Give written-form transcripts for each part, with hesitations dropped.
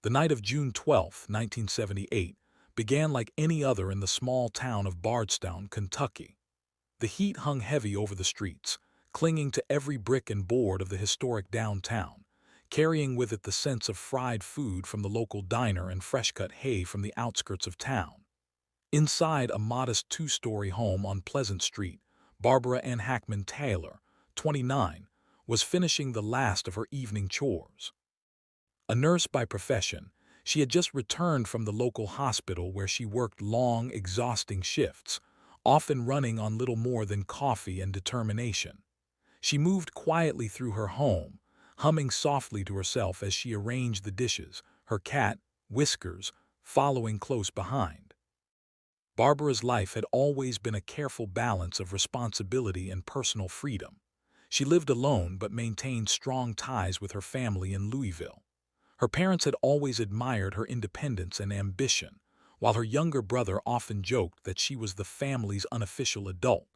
The night of June 12, 1978, began like any other in the small town of Bardstown, Kentucky. The heat hung heavy over the streets, clinging to every brick and board of the historic downtown, carrying with it the sense of fried food from the local diner and fresh-cut hay from the outskirts of town. Inside a modest two-story home on Pleasant Street, Barbara Ann Hackmann Taylor, 29, was finishing the last of her evening chores. A nurse by profession, she had just returned from the local hospital where she worked long, exhausting shifts, often running on little more than coffee and determination. She moved quietly through her home, humming softly to herself as she arranged the dishes, her cat, Whiskers, following close behind. Barbara's life had always been a careful balance of responsibility and personal freedom. She lived alone but maintained strong ties with her family in Louisville. Her parents had always admired her independence and ambition, while her younger brother often joked that she was the family's unofficial adult.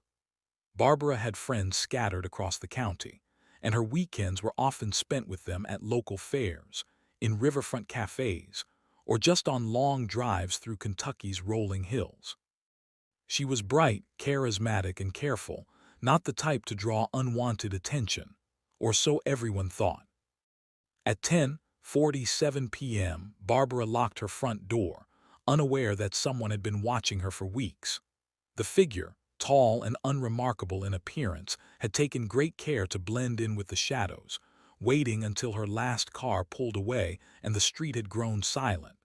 Barbara had friends scattered across the county, and her weekends were often spent with them at local fairs, in riverfront cafes, or just on long drives through Kentucky's rolling hills. She was bright, charismatic, and careful, not the type to draw unwanted attention, or so everyone thought. At 10:47 p.m., Barbara locked her front door, unaware that someone had been watching her for weeks. The figure, tall and unremarkable in appearance, had taken great care to blend in with the shadows, waiting until her last car pulled away and the street had grown silent.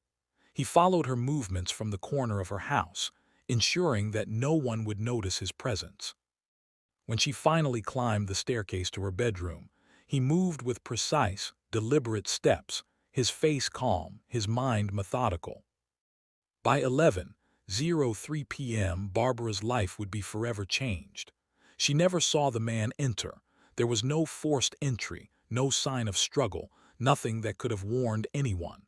He followed her movements from the corner of her house, ensuring that no one would notice his presence. When she finally climbed the staircase to her bedroom, he moved with precise, deliberate steps, his face calm, his mind methodical. By 11:03 p.m., Barbara's life would be forever changed. She never saw the man enter. There was no forced entry, no sign of struggle, nothing that could have warned anyone.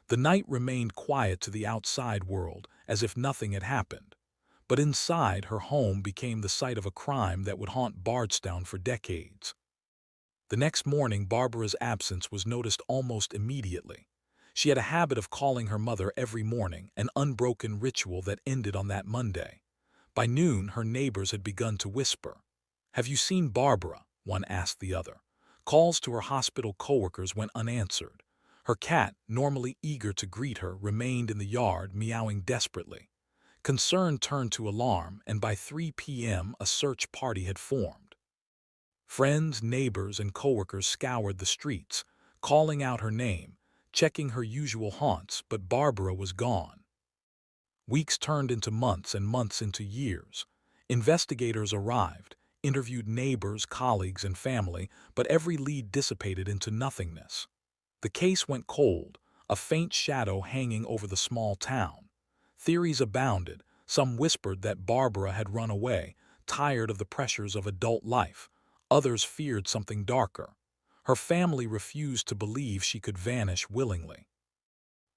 The night remained quiet to the outside world, as if nothing had happened. But inside, her home became the site of a crime that would haunt Bardstown for decades. The next morning, Barbara's absence was noticed almost immediately. She had a habit of calling her mother every morning, an unbroken ritual that ended on that Monday. By noon, her neighbors had begun to whisper. "Have you seen Barbara?" one asked the other. Calls to her hospital coworkers went unanswered. Her cat, normally eager to greet her, remained in the yard, meowing desperately. Concern turned to alarm, and by 3 p.m. a search party had formed. Friends, neighbors, and coworkers scoured the streets, calling out her name, checking her usual haunts, but Barbara was gone. Weeks turned into months and months into years. Investigators arrived, interviewed neighbors, colleagues, and family, but every lead dissipated into nothingness. The case went cold, a faint shadow hanging over the small town. Theories abounded. Some whispered that Barbara had run away, tired of the pressures of adult life. Others feared something darker. Her family refused to believe she could vanish willingly.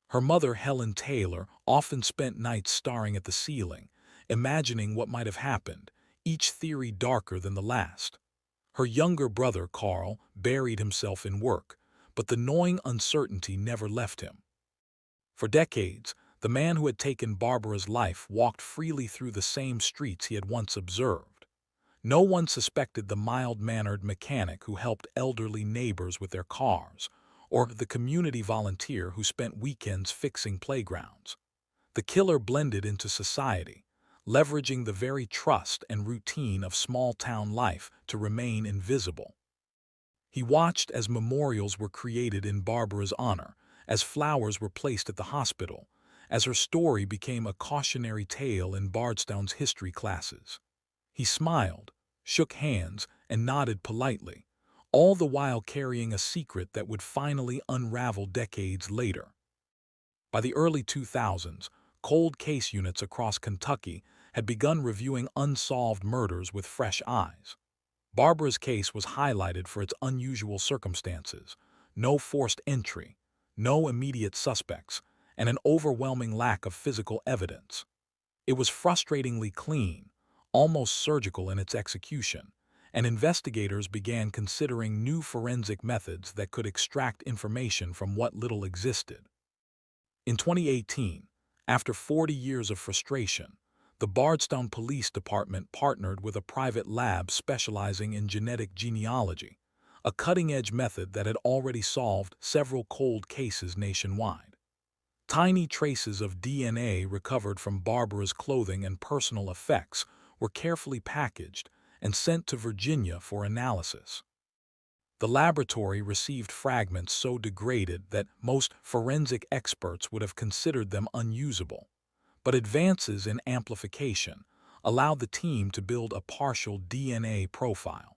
Her mother, Helen Taylor, often spent nights staring at the ceiling, imagining what might have happened, each theory darker than the last. Her younger brother, Carl, buried himself in work, but the gnawing uncertainty never left him. For decades, the man who had taken Barbara's life walked freely through the same streets he had once observed. No one suspected the mild-mannered mechanic who helped elderly neighbors with their cars, or the community volunteer who spent weekends fixing playgrounds. The killer blended into society, leveraging the very trust and routine of small-town life to remain invisible. He watched as memorials were created in Barbara's honor, as flowers were placed at the hospital, as her story became a cautionary tale in Bardstown's history classes. He smiled, shook hands, and nodded politely, all the while carrying a secret that would finally unravel decades later. By the early 2000s, cold case units across Kentucky had begun reviewing unsolved murders with fresh eyes. Barbara's case was highlighted for its unusual circumstances: no forced entry, no immediate suspects, and an overwhelming lack of physical evidence. It was frustratingly clean, almost surgical in its execution, and investigators began considering new forensic methods that could extract information from what little existed. In 2018, after 40 years of frustration, the Bardstown Police Department partnered with a private lab specializing in genetic genealogy, a cutting-edge method that had already solved several cold cases nationwide. Tiny traces of DNA recovered from Barbara's clothing and personal effects were carefully packaged and sent to Virginia for analysis. The laboratory received fragments so degraded that most forensic experts would have considered them unusable, but advances in amplification allowed the team to build a partial DNA profile.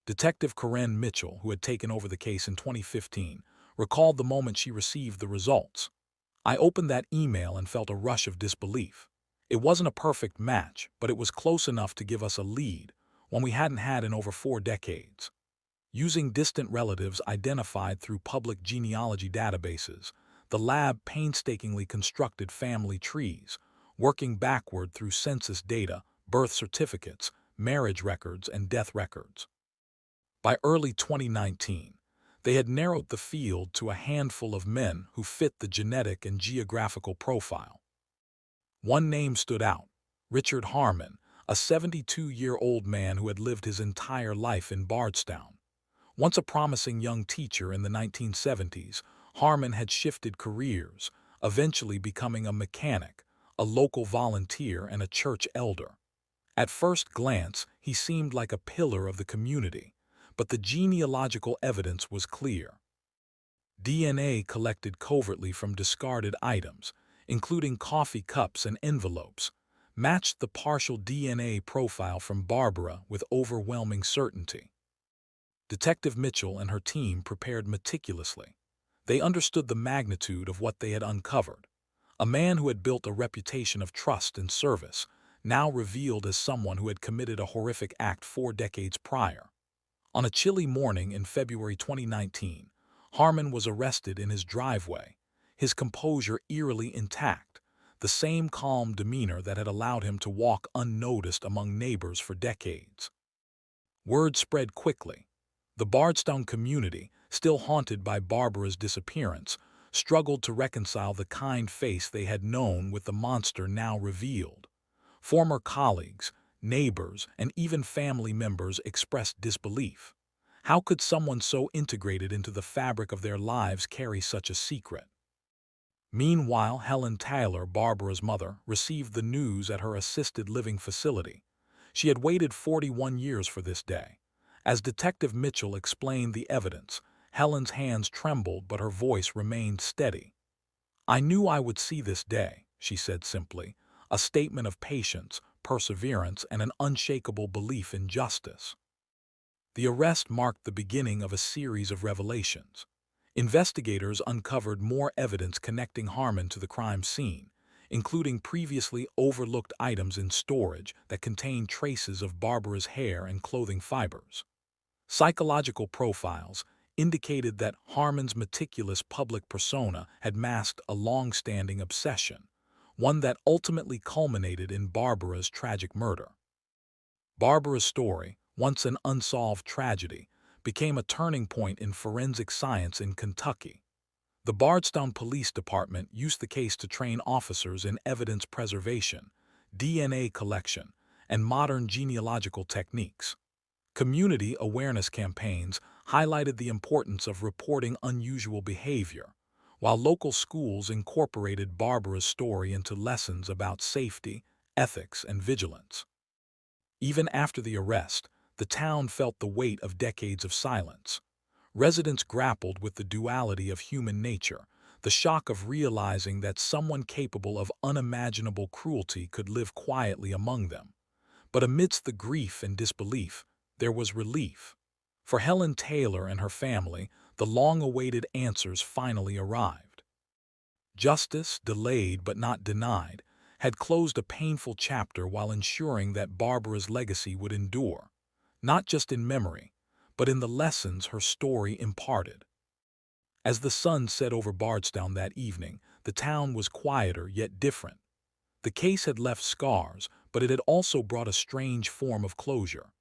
Detective Corinne Mitchell, who had taken over the case in 2015, recalled the moment she received the results. "I opened that email and felt a rush of disbelief. It wasn't a perfect match, but it was close enough to give us a lead, one we hadn't had in over 4 decades. Using distant relatives identified through public genealogy databases, the lab painstakingly constructed family trees, working backward through census data, birth certificates, marriage records, and death records. By early 2019, they had narrowed the field to a handful of men who fit the genetic and geographical profile. One name stood out: Richard Harmon, a 72-year-old man who had lived his entire life in Bardstown. Once a promising young teacher in the 1970s, Harmon had shifted careers, eventually becoming a mechanic, a local volunteer, and a church elder. At first glance, he seemed like a pillar of the community, but the genealogical evidence was clear. DNA collected covertly from discarded items, including coffee cups and envelopes, matched the partial DNA profile from Barbara with overwhelming certainty. Detective Mitchell and her team prepared meticulously. They understood the magnitude of what they had uncovered. A man who had built a reputation of trust and service, now revealed as someone who had committed a horrific act 4 decades prior. On a chilly morning in February 2019, Harmon was arrested in his driveway, his composure eerily intact, the same calm demeanor that had allowed him to walk unnoticed among neighbors for decades. Word spread quickly. The Bardstown community, still haunted by Barbara's disappearance, struggled to reconcile the kind face they had known with the monster now revealed. Former colleagues, neighbors, and even family members expressed disbelief. How could someone so integrated into the fabric of their lives carry such a secret? Meanwhile, Helen Taylor, Barbara's mother, received the news at her assisted living facility. She had waited 41 years for this day. As Detective Mitchell explained the evidence, Helen's hands trembled but her voice remained steady. "I knew I would see this day," she said simply, a statement of patience, perseverance, and an unshakable belief in justice. The arrest marked the beginning of a series of revelations. Investigators uncovered more evidence connecting Harmon to the crime scene, including previously overlooked items in storage that contained traces of Barbara's hair and clothing fibers. Psychological profiles indicated that Harmon's meticulous public persona had masked a long-standing obsession, one that ultimately culminated in Barbara's tragic murder. Barbara's story, once an unsolved tragedy, became a turning point in forensic science in Kentucky. The Bardstown Police Department used the case to train officers in evidence preservation, DNA collection, and modern genealogical techniques. Community awareness campaigns highlighted the importance of reporting unusual behavior, while local schools incorporated Barbara's story into lessons about safety, ethics, and vigilance. Even after the arrest, the town felt the weight of decades of silence. Residents grappled with the duality of human nature, the shock of realizing that someone capable of unimaginable cruelty could live quietly among them. But amidst the grief and disbelief, there was relief. For Helen Taylor and her family, the long-awaited answers finally arrived. Justice, delayed but not denied, had closed a painful chapter while ensuring that Barbara's legacy would endure, not just in memory, but in the lessons her story imparted. As the sun set over Bardstown that evening, the town was quieter yet different. The case had left scars, but it had also brought a strange form of closure.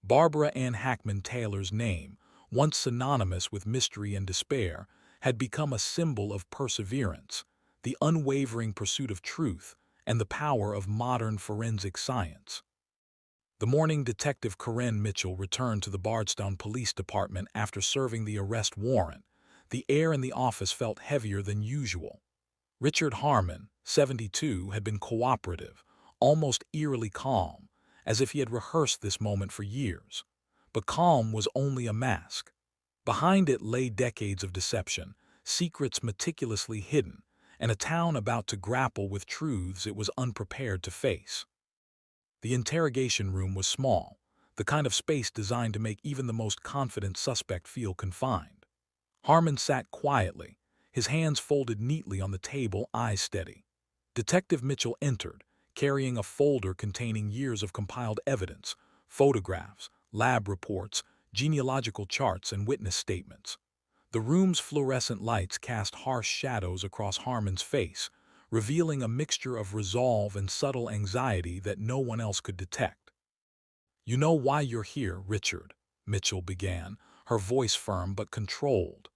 Barbara Ann Hackmann Taylor's name, once synonymous with mystery and despair, had become a symbol of perseverance, the unwavering pursuit of truth, and the power of modern forensic science. The morning Detective Corinne Mitchell returned to the Bardstown Police Department after serving the arrest warrant. The air in the office felt heavier than usual. Richard Harmon, 72, had been cooperative, almost eerily calm, as if he had rehearsed this moment for years. But calm was only a mask. Behind it lay decades of deception, secrets meticulously hidden, and a town about to grapple with truths it was unprepared to face. The interrogation room was small, the kind of space designed to make even the most confident suspect feel confined. Harmon sat quietly, his hands folded neatly on the table, eyes steady. Detective Mitchell entered, carrying a folder containing years of compiled evidence, photographs, lab reports, genealogical charts, and witness statements. The room's fluorescent lights cast harsh shadows across Harmon's face, revealing a mixture of resolve and subtle anxiety that no one else could detect. "You know why you're here, Richard," Mitchell began, her voice firm but controlled.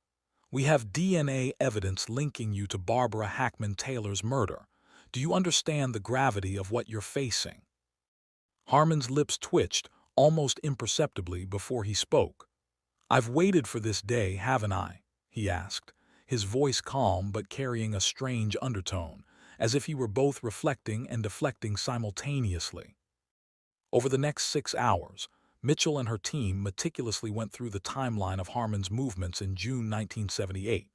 "We have DNA evidence linking you to Barbara Hackmann Taylor's murder. Do you understand the gravity of what you're facing?" Harmon's lips twitched, almost imperceptibly, before he spoke. "I've waited for this day, haven't I?" he asked, his voice calm but carrying a strange undertone, as if he were both reflecting and deflecting simultaneously. Over the next 6 hours, Mitchell and her team meticulously went through the timeline of Harmon's movements in June 1978.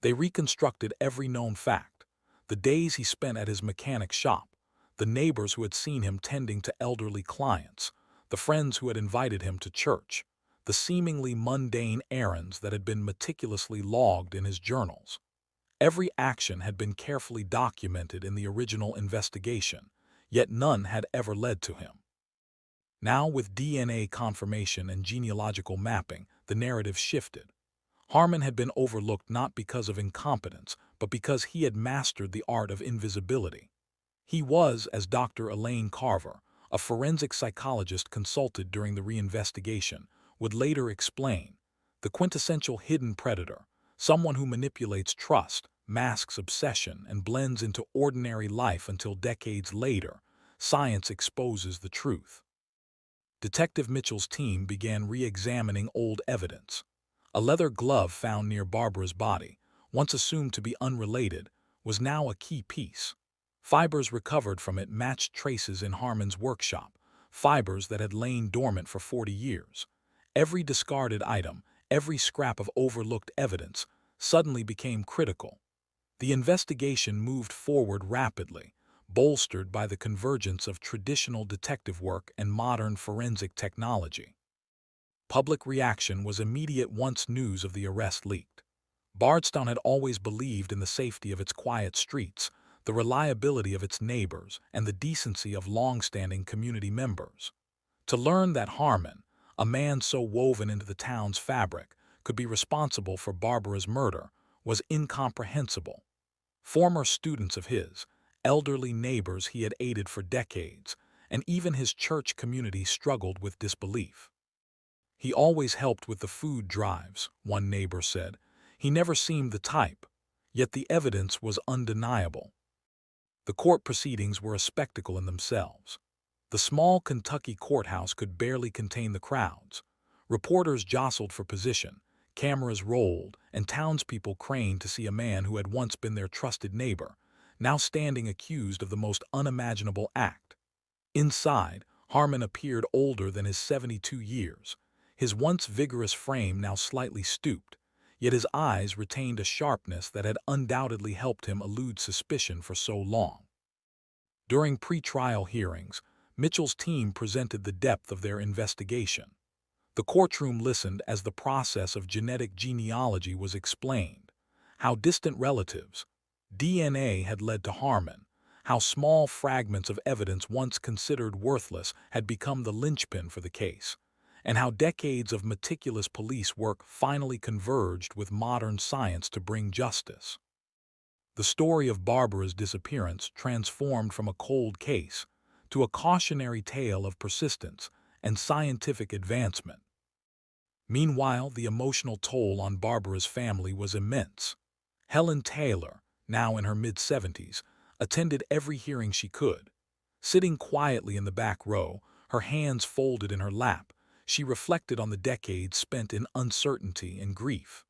They reconstructed every known fact: the days he spent at his mechanic's shop, the neighbors who had seen him tending to elderly clients, the friends who had invited him to church, the seemingly mundane errands that had been meticulously logged in his journals. Every action had been carefully documented in the original investigation, yet none had ever led to him. Now, with DNA confirmation and genealogical mapping, the narrative shifted. Harmon had been overlooked not because of incompetence, but because he had mastered the art of invisibility. He was, as Dr. Elaine Carver, a forensic psychologist consulted during the reinvestigation, would later explain, the quintessential hidden predator, someone who manipulates trust, masks obsession, and blends into ordinary life until decades later, science exposes the truth. Detective Mitchell's team began re-examining old evidence. A leather glove found near Barbara's body, once assumed to be unrelated, was now a key piece. Fibers recovered from it matched traces in Harmon's workshop, fibers that had lain dormant for 40 years. Every discarded item, every scrap of overlooked evidence, suddenly became critical. The investigation moved forward rapidly, bolstered by the convergence of traditional detective work and modern forensic technology. Public reaction was immediate once news of the arrest leaked. Bardstown had always believed in the safety of its quiet streets, the reliability of its neighbors, and the decency of long-standing community members. To learn that Harmon, a man so woven into the town's fabric, could be responsible for Barbara's murder was incomprehensible. Former students of his, elderly neighbors he had aided for decades, and even his church community struggled with disbelief. "He always helped with the food drives," one neighbor said. "He never seemed the type." Yet the evidence was undeniable. The court proceedings were a spectacle in themselves. The small Kentucky courthouse could barely contain the crowds. Reporters jostled for position, cameras rolled, and townspeople craned to see a man who had once been their trusted neighbor, now standing accused of the most unimaginable act. Inside, Harmon appeared older than his 72 years, his once vigorous frame now slightly stooped, yet his eyes retained a sharpness that had undoubtedly helped him elude suspicion for so long. During pre-trial hearings, Mitchell's team presented the depth of their investigation. The courtroom listened as the process of genetic genealogy was explained, how distant relatives, DNA had led to Harmon, how small fragments of evidence once considered worthless had become the linchpin for the case, and how decades of meticulous police work finally converged with modern science to bring justice. The story of Barbara's disappearance transformed from a cold case to a cautionary tale of persistence and scientific advancement. Meanwhile, the emotional toll on Barbara's family was immense. Helen Taylor, now in her mid-70s, attended every hearing she could. Sitting quietly in the back row, her hands folded in her lap, she reflected on the decades spent in uncertainty and grief.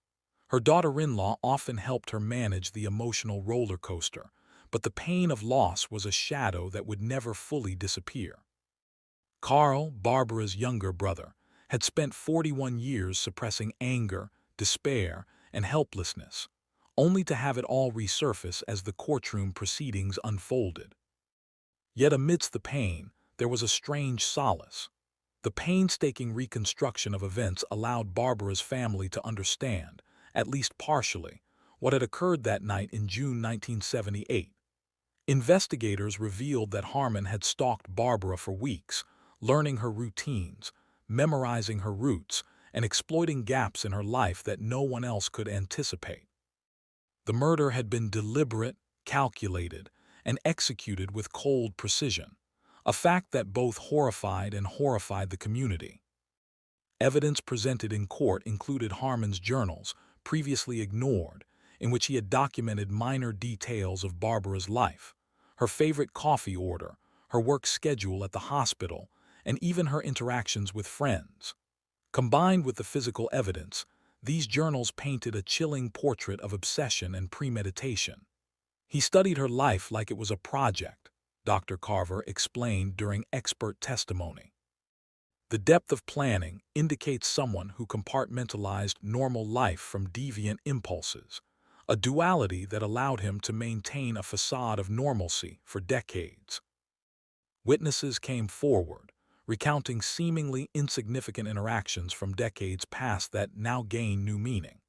Her daughter-in-law often helped her manage the emotional roller coaster, but the pain of loss was a shadow that would never fully disappear. Carl, Barbara's younger brother, had spent 41 years suppressing anger, despair, and helplessness, only to have it all resurface as the courtroom proceedings unfolded. Yet amidst the pain, there was a strange solace. The painstaking reconstruction of events allowed Barbara's family to understand, at least partially, what had occurred that night in June 1978. Investigators revealed that Harmon had stalked Barbara for weeks, learning her routines, memorizing her routes, and exploiting gaps in her life that no one else could anticipate. The murder had been deliberate, calculated, and executed with cold precision, a fact that both horrified the community. Evidence presented in court included Harmon's journals, previously ignored, in which he had documented minor details of Barbara's life, her favorite coffee order, her work schedule at the hospital, and even her interactions with friends. Combined with the physical evidence, these journals painted a chilling portrait of obsession and premeditation. He studied her life like it was a project, Dr. Carver explained during expert testimony. The depth of planning indicates someone who compartmentalized normal life from deviant impulses, a duality that allowed him to maintain a facade of normalcy for decades. Witnesses came forward, recounting seemingly insignificant interactions from decades past that now gained new meaning.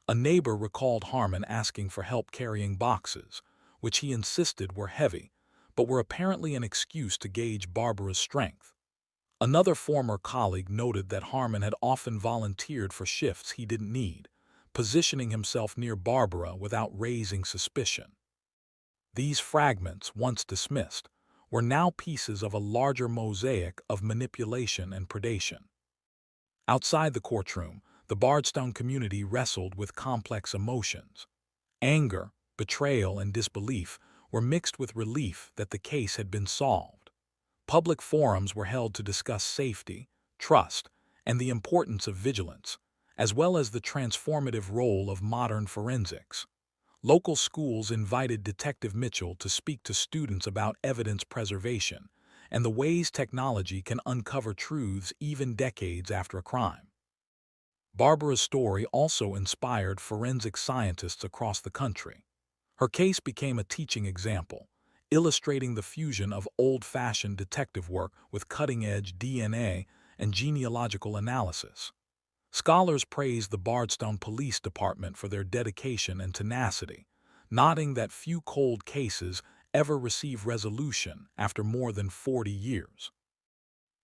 A neighbor recalled Harmon asking for help carrying boxes, which he insisted were heavy, but were apparently an excuse to gauge Barbara's strength. Another former colleague noted that Harmon had often volunteered for shifts he didn't need, positioning himself near Barbara without raising suspicion. These fragments, once dismissed, were now pieces of a larger mosaic of manipulation and predation. Outside the courtroom, the Bardstown community wrestled with complex emotions. Anger, betrayal, and disbelief were mixed with relief that the case had been solved. Public forums were held to discuss safety, trust, and the importance of vigilance, as well as the transformative role of modern forensics. Local schools invited Detective Mitchell to speak to students about evidence preservation and the ways technology can uncover truths even decades after a crime. Barbara's story also inspired forensic scientists across the country. Her case became a teaching example, illustrating the fusion of old-fashioned detective work with cutting-edge DNA and genealogical analysis. Scholars praised the Bardstown Police Department for their dedication and tenacity, noting that few cold cases ever receive resolution after more than 40 years.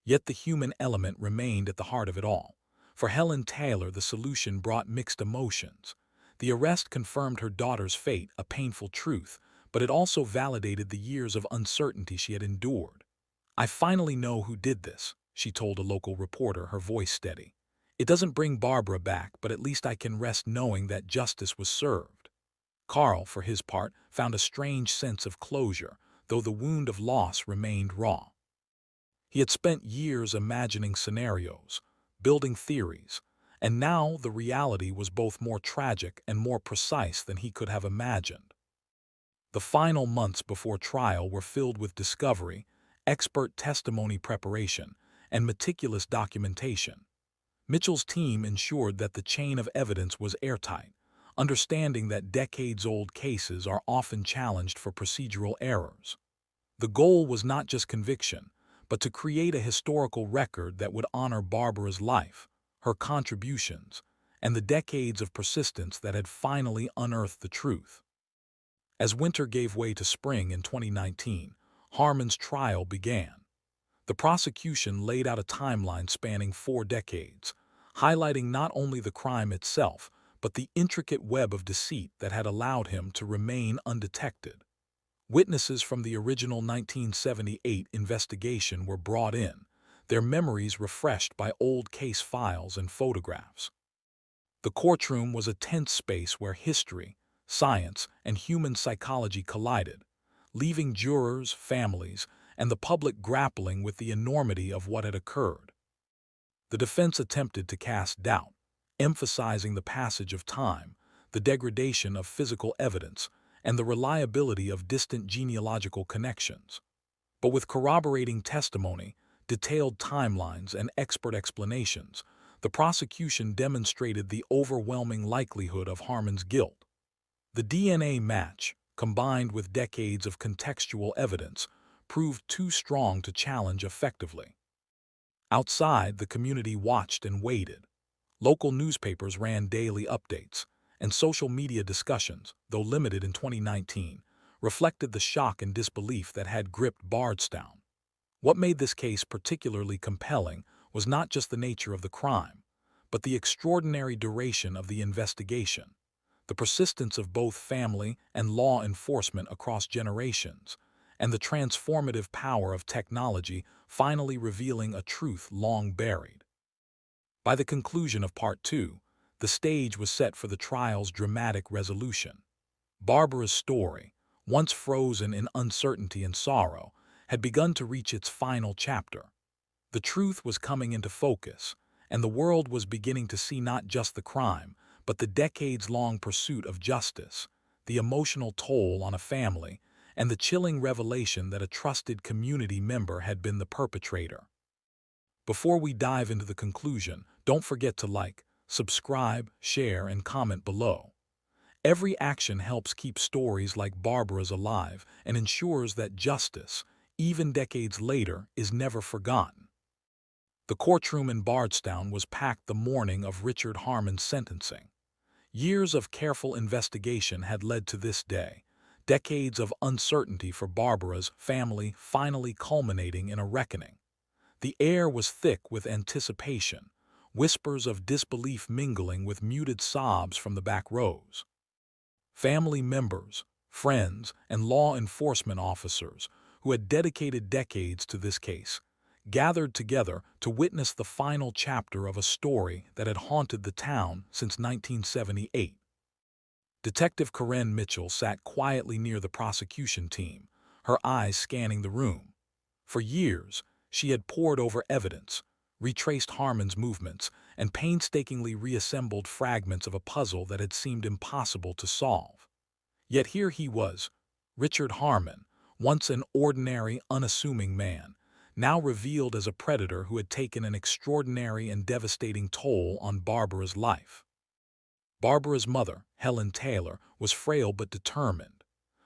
Yet the human element remained at the heart of it all. For Helen Taylor, the solution brought mixed emotions. The arrest confirmed her daughter's fate, a painful truth, but it also validated the years of uncertainty she had endured. "I finally know who did this," she told a local reporter, her voice steady. "It doesn't bring Barbara back, but at least I can rest knowing that justice was served." Carl, for his part, found a strange sense of closure, though the wound of loss remained raw. He had spent years imagining scenarios, building theories, and now the reality was both more tragic and more precise than he could have imagined. The final months before trial were filled with discovery, expert testimony preparation, and meticulous documentation. Mitchell's team ensured that the chain of evidence was airtight, understanding that decades-old cases are often challenged for procedural errors. The goal was not just conviction, but to create a historical record that would honor Barbara's life, her contributions, and the decades of persistence that had finally unearthed the truth. As winter gave way to spring in 2019, Harmon's trial began. The prosecution laid out a timeline spanning 4 decades, highlighting not only the crime itself, but the intricate web of deceit that had allowed him to remain undetected. Witnesses from the original 1978 investigation were brought in, their memories refreshed by old case files and photographs. The courtroom was a tense space where history, science, and human psychology collided, leaving jurors, families, and the public grappling with the enormity of what had occurred. The defense attempted to cast doubt, emphasizing the passage of time, the degradation of physical evidence, and the reliability of distant genealogical connections. But with corroborating testimony, detailed timelines, and expert explanations, the prosecution demonstrated the overwhelming likelihood of Harmon's guilt. The DNA match, combined with decades of contextual evidence, proved too strong to challenge effectively. Outside, the community watched and waited. Local newspapers ran daily updates, and social media discussions, though limited in 2019, reflected the shock and disbelief that had gripped Bardstown. What made this case particularly compelling was not just the nature of the crime, but the extraordinary duration of the investigation, the persistence of both family and law enforcement across generations, and the transformative power of technology finally revealing a truth long buried. By the conclusion of Part 2, the stage was set for the trial's dramatic resolution. Barbara's story, once frozen in uncertainty and sorrow, had begun to reach its final chapter. The truth was coming into focus, and the world was beginning to see not just the crime, but the decades-long pursuit of justice, the emotional toll on a family, and the chilling revelation that a trusted community member had been the perpetrator. Before we dive into the conclusion, don't forget to like, subscribe, share, and comment below. Every action helps keep stories like Barbara's alive and ensures that justice, even decades later, is never forgotten. The courtroom in Bardstown was packed the morning of Richard Harmon's sentencing. Years of careful investigation had led to this day, decades of uncertainty for Barbara's family finally culminating in a reckoning. The air was thick with anticipation, whispers of disbelief mingling with muted sobs from the back rows. Family members, friends, and law enforcement officers who had dedicated decades to this case gathered together to witness the final chapter of a story that had haunted the town since 1978. Detective Corinne Mitchell sat quietly near the prosecution team, her eyes scanning the room. For years, she had pored over evidence, retraced Harmon's movements, and painstakingly reassembled fragments of a puzzle that had seemed impossible to solve. Yet here he was, Richard Harmon, once an ordinary, unassuming man, now revealed as a predator who had taken an extraordinary and devastating toll on Barbara's life. Barbara's mother, Helen Taylor, was frail but determined.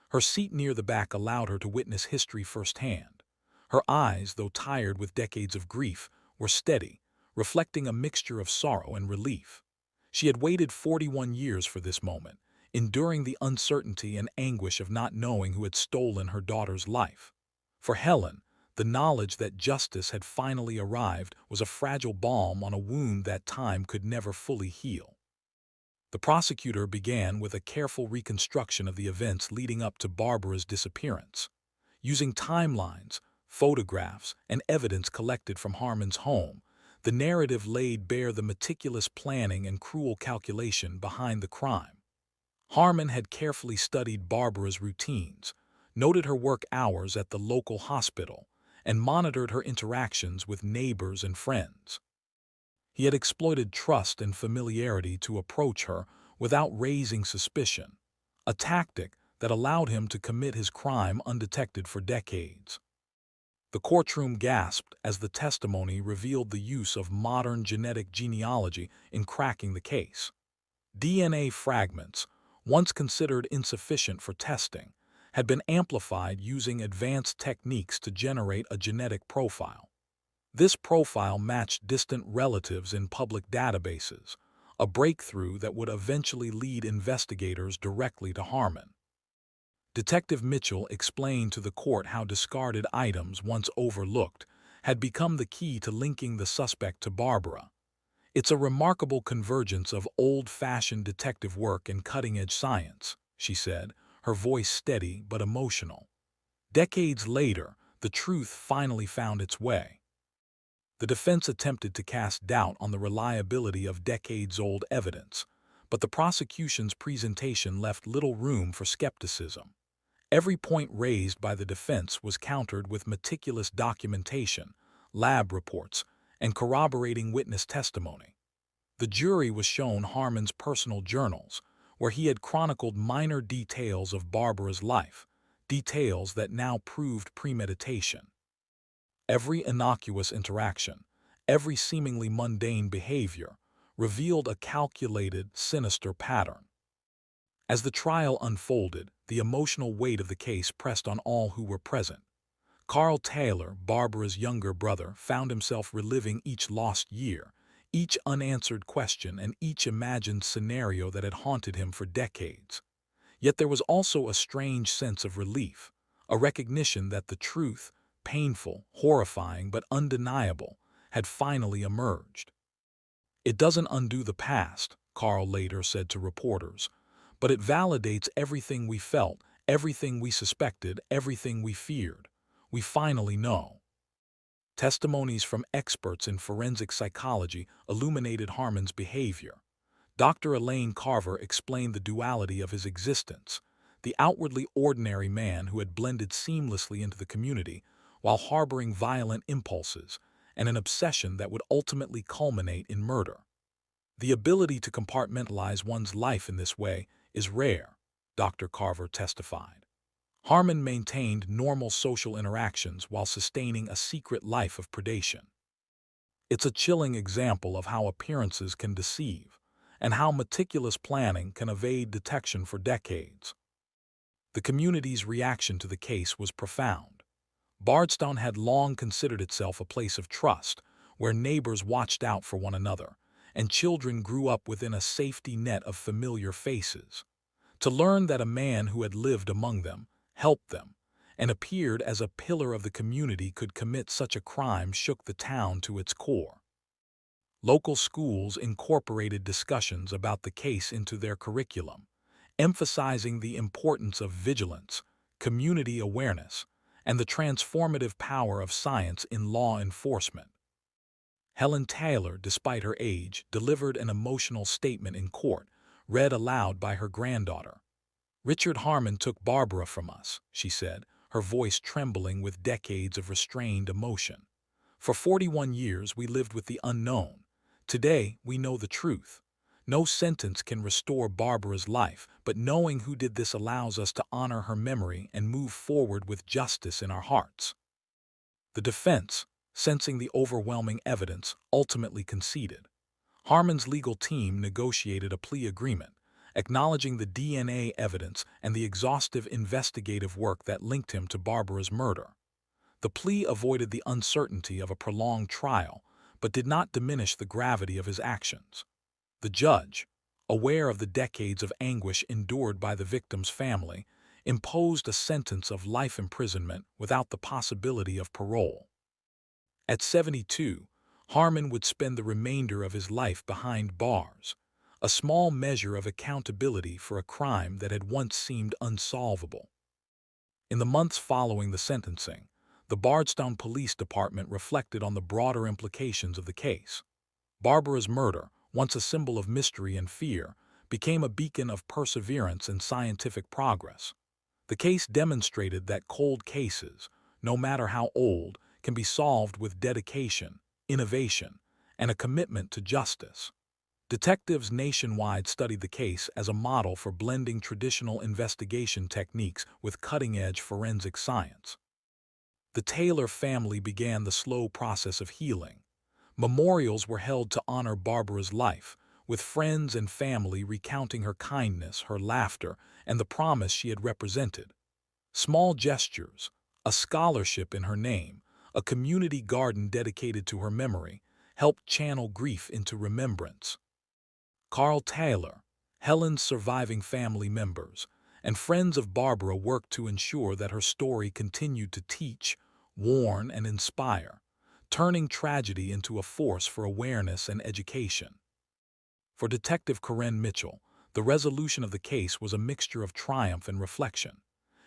Her seat near the back allowed her to witness history firsthand. Her eyes, though tired with decades of grief, were steady, reflecting a mixture of sorrow and relief. She had waited 41 years for this moment, enduring the uncertainty and anguish of not knowing who had stolen her daughter's life. For Helen, the knowledge that justice had finally arrived was a fragile balm on a wound that time could never fully heal. The prosecutor began with a careful reconstruction of the events leading up to Barbara's disappearance. Using timelines, photographs, and evidence collected from Harmon's home, the narrative laid bare the meticulous planning and cruel calculation behind the crime. Harmon had carefully studied Barbara's routines, noted her work hours at the local hospital, and monitored her interactions with neighbors and friends. He had exploited trust and familiarity to approach her without raising suspicion, a tactic that allowed him to commit his crime undetected for decades. The courtroom gasped as the testimony revealed the use of modern genetic genealogy in cracking the case. DNA fragments, once considered insufficient for testing, had been amplified using advanced techniques to generate a genetic profile. This profile matched distant relatives in public databases, a breakthrough that would eventually lead investigators directly to Harmon. Detective Mitchell explained to the court how discarded items, once overlooked, had become the key to linking the suspect to Barbara. "It's a remarkable convergence of old-fashioned detective work and cutting-edge science," she said, her voice steady but emotional. Decades later, the truth finally found its way. The defense attempted to cast doubt on the reliability of decades-old evidence, but the prosecution's presentation left little room for skepticism. Every point raised by the defense was countered with meticulous documentation, lab reports, and corroborating witness testimony. The jury was shown Harmon's personal journals, where he had chronicled minor details of Barbara's life, details that now proved premeditation. Every innocuous interaction, every seemingly mundane behavior, revealed a calculated, sinister pattern. As the trial unfolded, the emotional weight of the case pressed on all who were present. Carl Taylor, Barbara's younger brother, found himself reliving each lost year, each unanswered question, and each imagined scenario that had haunted him for decades. Yet there was also a strange sense of relief, a recognition that the truth, painful, horrifying, but undeniable, had finally emerged. "It doesn't undo the past," Carl later said to reporters, "but it validates everything we felt, everything we suspected, everything we feared. We finally know." Testimonies from experts in forensic psychology illuminated Harmon's behavior. Dr. Elaine Carver explained the duality of his existence, the outwardly ordinary man who had blended seamlessly into the community while harboring violent impulses and an obsession that would ultimately culminate in murder. "The ability to compartmentalize one's life in this way is rare," Dr. Carver testified. Harmon maintained normal social interactions while sustaining a secret life of predation. It's a chilling example of how appearances can deceive, and how meticulous planning can evade detection for decades. The community's reaction to the case was profound. Bardstown had long considered itself a place of trust, where neighbors watched out for one another, and children grew up within a safety net of familiar faces. To learn that a man who had lived among them, helped them, and appeared as a pillar of the community could commit such a crime shook the town to its core. Local schools incorporated discussions about the case into their curriculum, emphasizing the importance of vigilance, community awareness, and the transformative power of science in law enforcement. Helen Taylor, despite her age, delivered an emotional statement in court, read aloud by her granddaughter. "Richard Harmon took Barbara from us," she said, her voice trembling with decades of restrained emotion. "For 41 years we lived with the unknown. Today we know the truth. No sentence can restore Barbara's life, but knowing who did this allows us to honor her memory and move forward with justice in our hearts." The defense, sensing the overwhelming evidence, ultimately conceded. Harmon's legal team negotiated a plea agreement, acknowledging the DNA evidence and the exhaustive investigative work that linked him to Barbara's murder. The plea avoided the uncertainty of a prolonged trial, but did not diminish the gravity of his actions. The judge, aware of the decades of anguish endured by the victim's family, imposed a sentence of life imprisonment without the possibility of parole. At 72, Harmon would spend the remainder of his life behind bars, a small measure of accountability for a crime that had once seemed unsolvable. In the months following the sentencing, the Bardstown Police Department reflected on the broader implications of the case. Barbara's murder, once a symbol of mystery and fear, became a beacon of perseverance and scientific progress. The case demonstrated that cold cases, no matter how old, can be solved with dedication, innovation, and a commitment to justice. Detectives nationwide studied the case as a model for blending traditional investigation techniques with cutting-edge forensic science. The Taylor family began the slow process of healing. Memorials were held to honor Barbara's life, with friends and family recounting her kindness, her laughter, and the promise she had represented. Small gestures, a scholarship in her name, a community garden dedicated to her memory, helped channel grief into remembrance. Carl Taylor, Helen's surviving family members, and friends of Barbara worked to ensure that her story continued to teach, warn, and inspire, turning tragedy into a force for awareness and education. For Detective Corinne Mitchell, the resolution of the case was a mixture of triumph and reflection.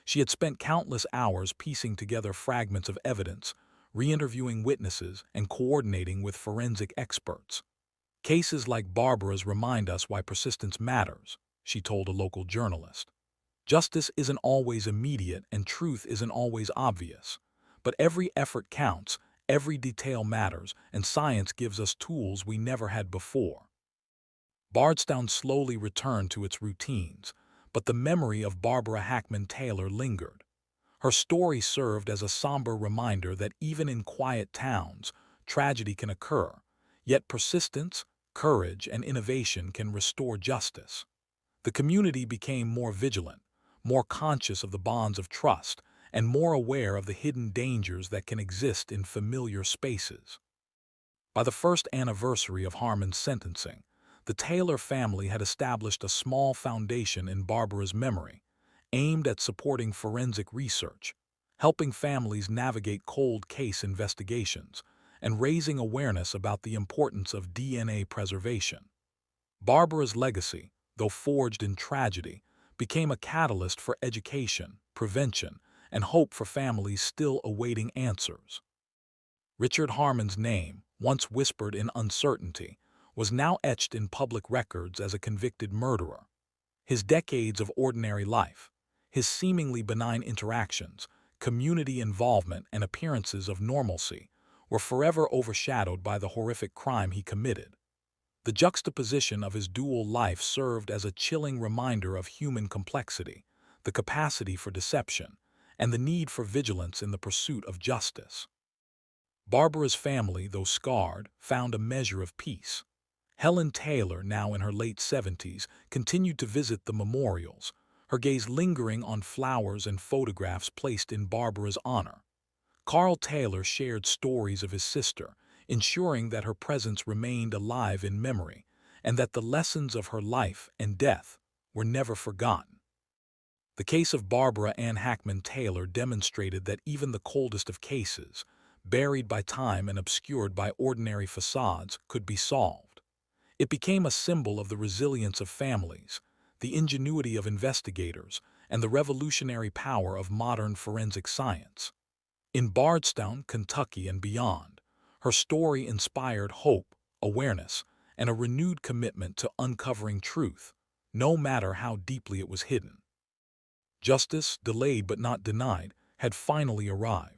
She had spent countless hours piecing together fragments of evidence, re-interviewing witnesses, and coordinating with forensic experts. Cases like Barbara's remind us why persistence matters, she told a local journalist. Justice isn't always immediate and truth isn't always obvious. But every effort counts, every detail matters, and science gives us tools we never had before. Bardstown slowly returned to its routines, but the memory of Barbara Hackmann Taylor lingered. Her story served as a somber reminder that even in quiet towns, tragedy can occur, yet persistence, courage, and innovation can restore justice. The community became more vigilant, more conscious of the bonds of trust, and more aware of the hidden dangers that can exist in familiar spaces. By the first anniversary of Harmon's sentencing, the Taylor family had established a small foundation in Barbara's memory, aimed at supporting forensic research, helping families navigate cold case investigations, and raising awareness about the importance of DNA preservation. Barbara's legacy, though forged in tragedy, became a catalyst for education, prevention, and hope for families still awaiting answers. Richard Harmon's name, once whispered in uncertainty, was now etched in public records as a convicted murderer. His decades of ordinary life, his seemingly benign interactions, community involvement, and appearances of normalcy were forever overshadowed by the horrific crime he committed. The juxtaposition of his dual life served as a chilling reminder of human complexity, the capacity for deception, and the need for vigilance in the pursuit of justice. Barbara's family, though scarred, found a measure of peace. Helen Taylor, now in her late 70s, continued to visit the memorials, her gaze lingering on flowers and photographs placed in Barbara's honor. Carl Taylor shared stories of his sister, ensuring that her presence remained alive in memory and that the lessons of her life and death were never forgotten. The case of Barbara Ann Hackmann Taylor demonstrated that even the coldest of cases, buried by time and obscured by ordinary facades, could be solved. It became a symbol of the resilience of families, the ingenuity of investigators, and the revolutionary power of modern forensic science. In Bardstown, Kentucky, and beyond, her story inspired hope, awareness, and a renewed commitment to uncovering truth, no matter how deeply it was hidden. Justice, delayed but not denied, had finally arrived.